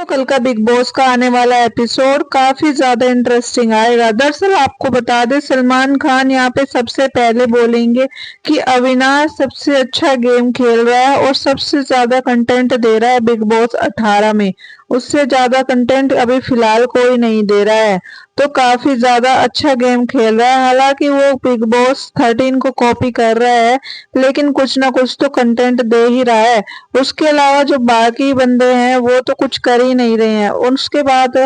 तो कल का बिग बॉस का आने वाला एपिसोड काफी ज्यादा इंटरेस्टिंग आएगा। दरअसल आपको बता दें, सलमान खान यहाँ पे सबसे पहले बोलेंगे कि अविनाश सबसे अच्छा गेम खेल रहा है और सबसे ज्यादा कंटेंट दे रहा है बिग बॉस 18 में। उससे ज्यादा कंटेंट अभी फिलहाल कोई नहीं दे रहा है, तो काफी ज्यादा अच्छा गेम खेल रहा है। हालांकि वो बिग बॉस 13 को कॉपी कर रहा है, लेकिन कुछ ना कुछ तो कंटेंट दे ही रहा है। उसके अलावा जो बाकी बंदे हैं वो तो कुछ कर ही नहीं रहे हैं। उसके बाद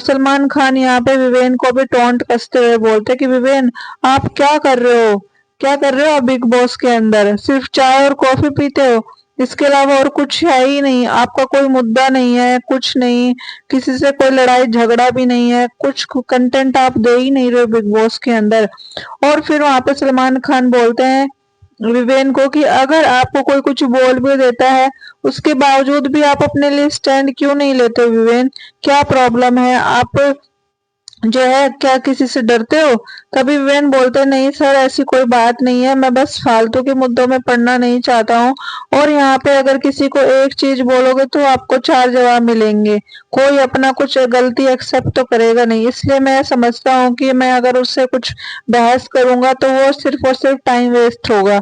सलमान खान यहाँ पे विवेन को भी टोंट कसते हुए बोलते कि विवेन, आप क्या कर रहे हो, क्या कर रहे हो आप बिग बॉस के अंदर? सिर्फ चाय और कॉफी पीते हो, इसके अलावा और कुछ है ही नहीं। आपका कोई मुद्दा नहीं है, कुछ नहीं, किसी से कोई लड़ाई झगड़ा भी नहीं है, कुछ कंटेंट आप दे ही नहीं रहे हो बिग बॉस के अंदर। और फिर वहां पे सलमान खान बोलते हैं विवेन को कि अगर आपको कोई कुछ बोल भी देता है, उसके बावजूद भी आप अपने लिए स्टैंड क्यों नहीं लेते विवेन? क्या प्रॉब्लम है? आप जो है क्या किसी से डरते हो? तभी विवेन बोलते नहीं सर, ऐसी कोई बात नहीं है, मैं बस फालतू के मुद्दों में पड़ना नहीं चाहता हूँ। और यहाँ पे अगर किसी को एक चीज बोलोगे तो आपको चार जवाब मिलेंगे, कोई अपना कुछ गलती एक्सेप्ट तो करेगा नहीं। इसलिए मैं समझता हूँ कि मैं अगर उससे कुछ बहस करूंगा तो वो सिर्फ और सिर्फ टाइम वेस्ट होगा।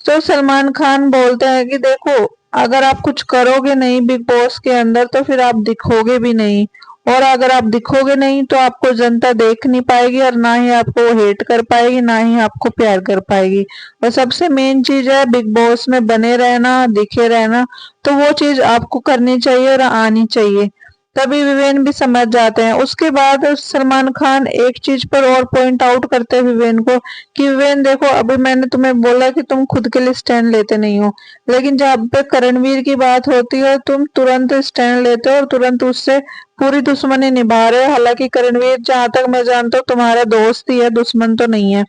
तो सलमान खान बोलते हैं कि देखो, अगर आप कुछ करोगे नहीं बिग बॉस के अंदर तो फिर आप दिखोगे भी नहीं, और अगर आप दिखोगे नहीं तो आपको जनता देख नहीं पाएगी, और ना ही आपको वो हेट कर पाएगी, ना ही आपको प्यार कर पाएगी। और सबसे मेन चीज है बिग बॉस में बने रहना, दिखे रहना। तो वो चीज आपको करनी चाहिए और आनी चाहिए, तभी विवेन भी समझ जाते हैं। उसके बाद सलमान खान एक चीज पर और पॉइंट आउट करते हैं विवेन को कि विवेन देखो, अभी मैंने तुम्हें बोला कि तुम खुद के लिए स्टैंड लेते नहीं हो, लेकिन जब पे करणवीर की बात होती है तुम तुरंत स्टैंड लेते हो और तुरंत उससे पूरी दुश्मनी निभा रहे हो। हालांकि करणवीर जहां तक मैं जानता हूँ तुम्हारा दोस्त ही है, दुश्मन तो नहीं है।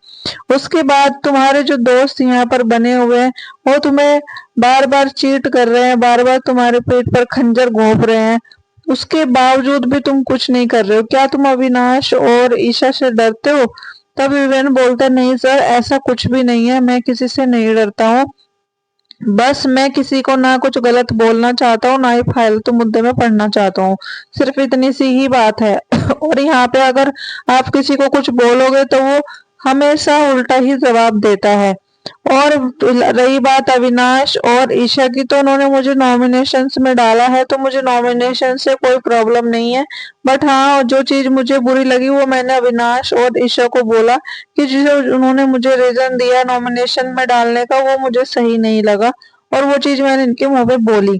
उसके बाद तुम्हारे जो दोस्त यहाँ पर बने हुए हैं वो तुम्हें बार बार चीट कर रहे हैं, बार बार तुम्हारे पेट पर खंजर घोंप रहे हैं, उसके बावजूद भी तुम कुछ नहीं कर रहे हो। क्या तुम अविनाश और ईशा से डरते हो? तब विवेन बोलता नहीं सर, ऐसा कुछ भी नहीं है, मैं किसी से नहीं डरता हूँ, बस मैं किसी को ना कुछ गलत बोलना चाहता हूँ, ना ही फालतू मुद्दे में पढ़ना चाहता हूँ, सिर्फ इतनी सी ही बात है। और यहाँ पे अगर आप किसी को कुछ बोलोगे तो वो हमेशा उल्टा ही जवाब देता है। और रही बात अविनाश और ईशा की, तो उन्होंने मुझे नॉमिनेशंस में डाला है, तो मुझे नॉमिनेशन से कोई प्रॉब्लम नहीं है। बट हाँ, जो चीज मुझे बुरी लगी वो मैंने अविनाश और ईशा को बोला कि जो उन्होंने मुझे रीजन दिया नॉमिनेशन में डालने का वो मुझे सही नहीं लगा, और वो चीज मैंने इनके मुंह पे बोली।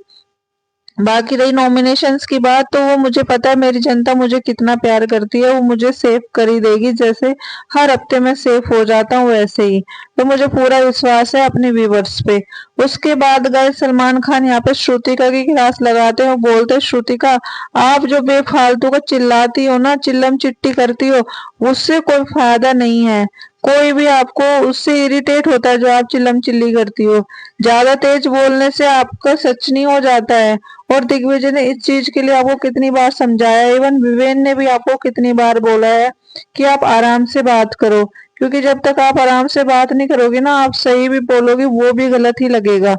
बाकी रही नॉमिनेशंस की बात, तो वो मुझे पता है मेरी जनता मुझे कितना प्यार करती है, वो मुझे सेव कर ही देगी, जैसे हर हफ्ते मैं सेव हो जाता हूँ वैसे ही। तो मुझे पूरा विश्वास है अपने व्यूवर्स पे। उसके बाद गए सलमान खान यहाँ पे श्रुतिका की क्लास लगाते हैं और बोलते हैं श्रुतिका, आप जो बेफालतू का चिल्लाती हो ना, चिल्लम चिट्टी करती हो, उससे कोई फायदा नहीं है। कोई भी आपको उससे इरिटेट होता है जो आप चिल्लम चिल्ली करती हो। ज्यादा तेज बोलने से आपका सच नहीं हो जाता है। और दिग्विजय ने इस चीज के लिए आपको कितनी बार समझाया, इवन विवेन ने भी आपको कितनी बार बोला है कि आप आराम से बात करो, क्योंकि जब तक आप आराम से बात नहीं करोगे ना, आप सही भी बोलोगे वो भी गलत ही लगेगा।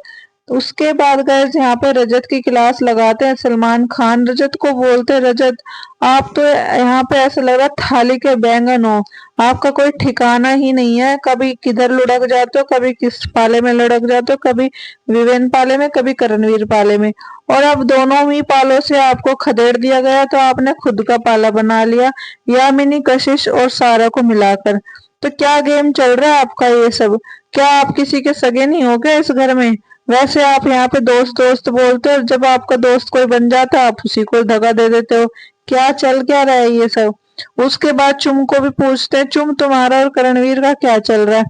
तो उसके बाद गए यहाँ पे रजत की क्लास लगाते हैं सलमान खान, रजत को बोलते हैं रजत, आप तो यहाँ पे ऐसा लग रहा है थाली के बैंगन हो, आपका कोई ठिकाना ही नहीं है, कभी किधर लुढ़क जाते हो, कभी किस पाले में लुढ़क जाते हो, कभी विवेन पाले में, कभी करणवीर पाले में, और अब दोनों ही पालों से आपको खदेड़ दिया गया तो आपने खुद का पाला बना लिया, यामिनी, कशिश और सारा को मिलाकर। तो क्या गेम चल रहा है आपका ये सब? क्या आप किसी के सगे नहीं हो क्या इस घर में? वैसे आप यहाँ पे दोस्त दोस्त बोलते हो, और जब आपका दोस्त कोई बन जाता है आप उसी को धक्का दे देते हो। क्या चल क्या रहा है ये सब? उसके बाद चुम को भी पूछते हैं, चुम तुम्हारा और करणवीर का क्या चल रहा है?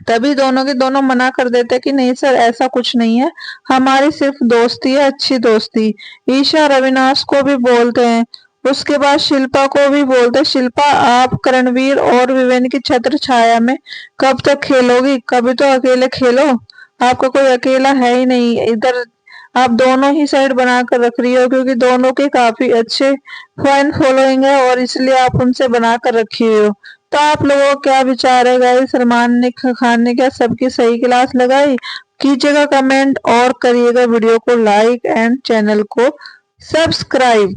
तभी दोनों के दोनों मना कर देते हैं कि नहीं सर, ऐसा कुछ नहीं है, हमारी सिर्फ दोस्ती है, अच्छी दोस्ती। ईशा और अविनाश को भी बोलते हैं। उसके बाद शिल्पा को भी बोलते हैं, शिल्पा आप करणवीर और विवेन की छत्र छाया में कब तक खेलोगी? कभी तो अकेले खेलो, आपका कोई अकेला है ही नहीं इधर। आप दोनों ही साइड बनाकर रख रही हो, क्योंकि दोनों के काफी अच्छे फैन फॉलोइंग है और इसलिए आप उनसे बनाकर रखी हुई हो। तो आप लोगों का क्या विचार है गाइस? सलमान ने खान ने क्या सबकी सही क्लास लगाई? कीजिएगा कमेंट और करिएगा वीडियो को लाइक एंड चैनल को सब्सक्राइब।